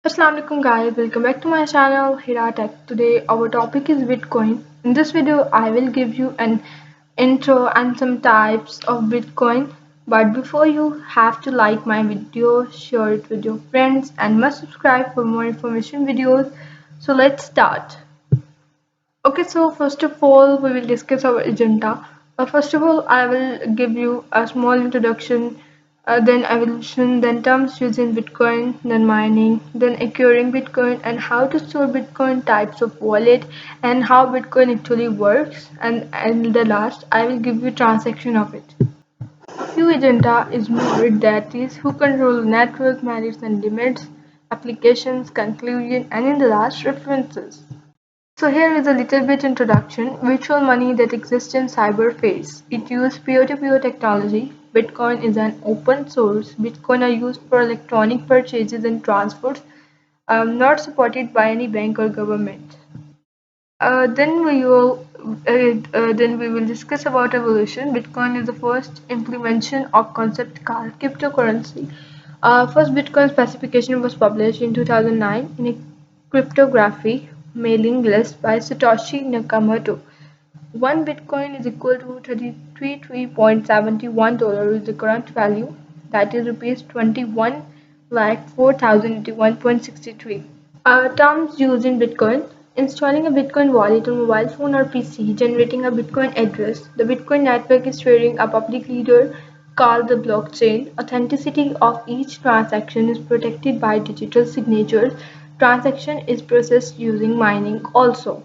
Assalamualaikum guys, welcome back to my channel Hira Tech. Today our topic is Bitcoin. In this video I will give you an intro and some types of Bitcoin. But before you have to like my video, share it with your friends and must subscribe for more information videos. So let's start. Okay, so first of all we will discuss our agenda. First of all I will give you a small introduction, then evolution, then terms used in Bitcoin, then mining, then acquiring Bitcoin and how to store Bitcoin, types of wallet and how Bitcoin actually works, and the last I will give you transaction of it. Few agenda is more, that is who control the network, merits and limits, applications, conclusion and in the last references. So here is a little bit introduction. Virtual money that exists in cyberspace. It uses peer-to-peer technology. Bitcoin is an open source. Bitcoin are used for electronic purchases and transfers, not supported by any bank or government. Then we will discuss about evolution. Bitcoin is the first implementation of concept called cryptocurrency. First Bitcoin specification was published in 2009 in a cryptography mailing list by Satoshi Nakamoto. One Bitcoin is equal to $33.71 is the current value, that is rupees 21 lakh 4,081.63. Terms used in Bitcoin: installing a Bitcoin wallet on mobile phone or PC, generating a Bitcoin address. The Bitcoin network is sharing a public ledger called the blockchain. Authenticity of each transaction is protected by digital signatures. Transaction is processed using mining also.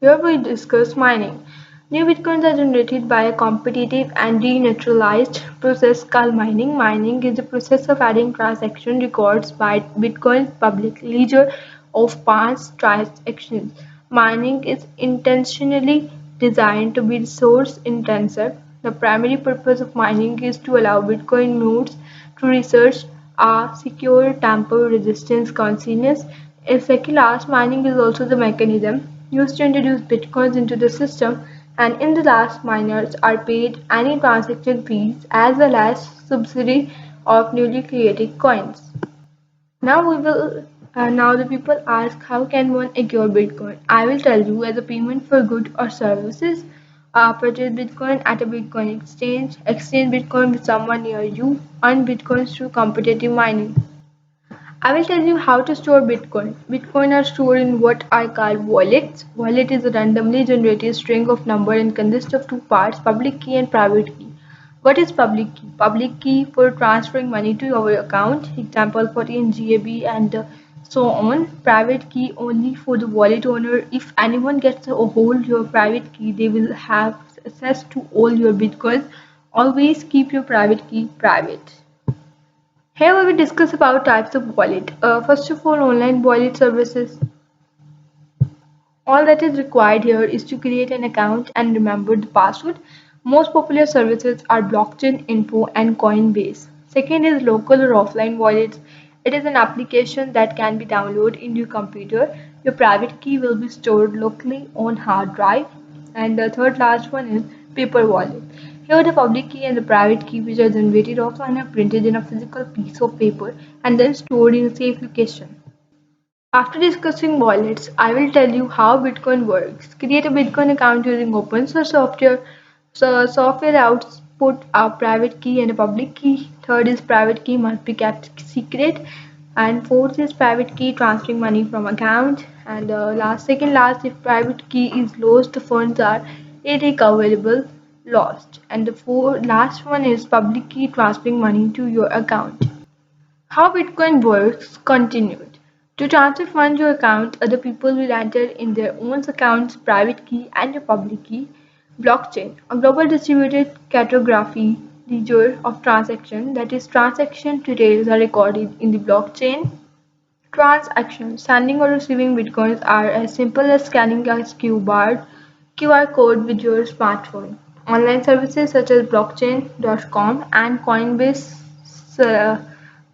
Here we discuss mining. New bitcoins are generated by a competitive and decentralized process called mining. Mining is the process of adding transaction records by Bitcoin's public ledger of past transactions. Mining is intentionally designed to be resource intensive. The primary purpose of mining is to allow Bitcoin nodes to research a secure tamper resistant consciousness. A second mining is also the mechanism used to introduce bitcoins into the system, and in the last miners are paid any transaction fees as well as subsidy of newly created coins. Now the people ask, how can one acquire Bitcoin? I will tell you. As a payment for goods or services, purchase Bitcoin at a Bitcoin exchange, exchange Bitcoin with someone near you, earn Bitcoins through competitive mining. I will tell you how to store Bitcoin. Bitcoin are stored in what I call wallets. Wallet is a randomly generated string of numbers and consists of two parts, public key and private key. What is public key? Public key for transferring money to our account, example 14 GAB and so on. Private key only for the wallet owner. If anyone gets a hold your private key, they will have access to all your Bitcoins. Always keep your private key private. Here we will discuss about types of wallet. First of all, online wallet services. All that is required here is to create an account and remember the password. Most popular services are blockchain, info, and Coinbase. Second is local or offline wallets. It is an application that can be downloaded in your computer. Your private key will be stored locally on hard drive. And the third last one is paper wallet. Here the public key and the private key, which are generated offline, are printed in a physical piece of paper and then stored in a safe location. After discussing wallets, I will tell you how Bitcoin works. Create a Bitcoin account using open source software. So software output a private key and a public key. Third is private key must be kept secret. And fourth is private key transferring money from account. And second last, if private key is lost, the funds are irrecoverable lost. And the last one is public key transferring money to your account. How Bitcoin works continued. To transfer funds to your account, other people will enter in their own accounts private key and a public key. Blockchain, a global distributed cryptography ledger of transaction, that is transaction details are recorded in the blockchain. Transactions, sending or receiving bitcoins are as simple as scanning a QR code with your smartphone. Online services such as blockchain.com and uh,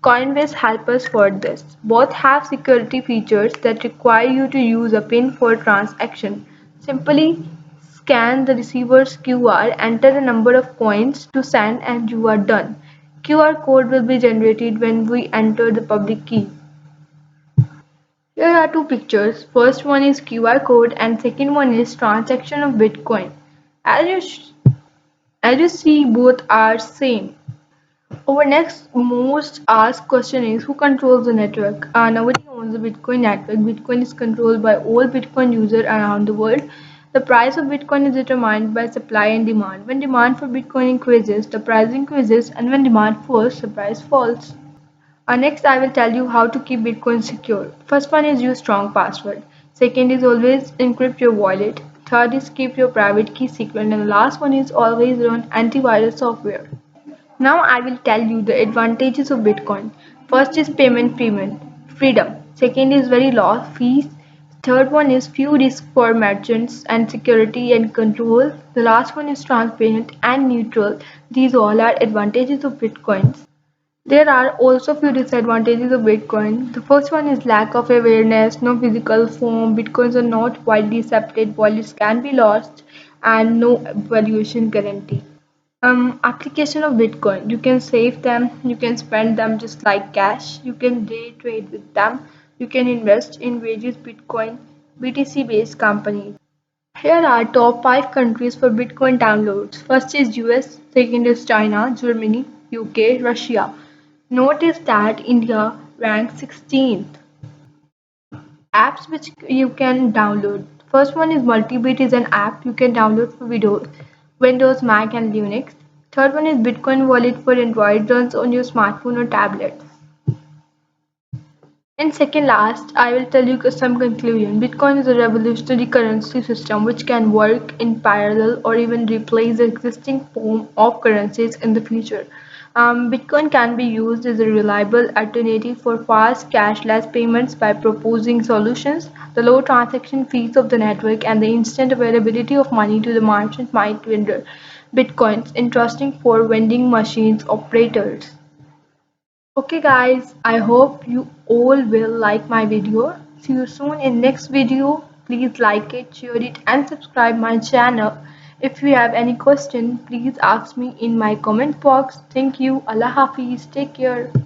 Coinbase help us for this. Both have security features that require you to use a PIN for transaction. Simply scan the receiver's QR, enter the number of coins to send, and you are done. QR code will be generated when we enter the public key. Here are two pictures. First one is QR code and second one is transaction of Bitcoin. As you as you see, both are same. Our next most asked question is who controls the network? Nobody owns the Bitcoin network. Bitcoin is controlled by all Bitcoin users around the world. The price of Bitcoin is determined by supply and demand. When demand for Bitcoin increases, the price increases, and when demand falls, the price falls. Next, I will tell you how to keep Bitcoin secure. First one is use strong password. Second is always encrypt your wallet. Third is keep your private key secret. And the last one is always run antivirus software. Now I will tell you the advantages of Bitcoin. First is freedom. Second is very low fees. Third one is few risk for merchants and security and control. The last one is transparent and neutral. These all are advantages of Bitcoin. There are also few disadvantages of Bitcoin. The first one is lack of awareness, no physical form, Bitcoins are not widely accepted, wallets can be lost, and no valuation guarantee. Application of Bitcoin. You can save them, you can spend them just like cash, you can day trade with them, you can invest in various Bitcoin BTC based companies. Here are top 5 countries for Bitcoin downloads. First is US, second is China, Germany, UK, Russia. Notice that India ranks 16th. Apps which you can download. First one is Multibit is an app you can download for Windows, Mac and Linux. Third one is Bitcoin wallet for Android runs on your smartphone or tablet. And second last, I will tell you some conclusion. Bitcoin is a revolutionary currency system which can work in parallel or even replace the existing form of currencies in the future. Bitcoin can be used as a reliable alternative for fast cashless payments by proposing solutions. The low transaction fees of the network and the instant availability of money to the merchant might render Bitcoins interesting for vending machines operators. Okay guys, I hope you all will like my video. See you soon in next video. Please like it, share it and subscribe my channel. If you have any question, please ask me in my comment box. Thank you. Allah Hafiz. Take care.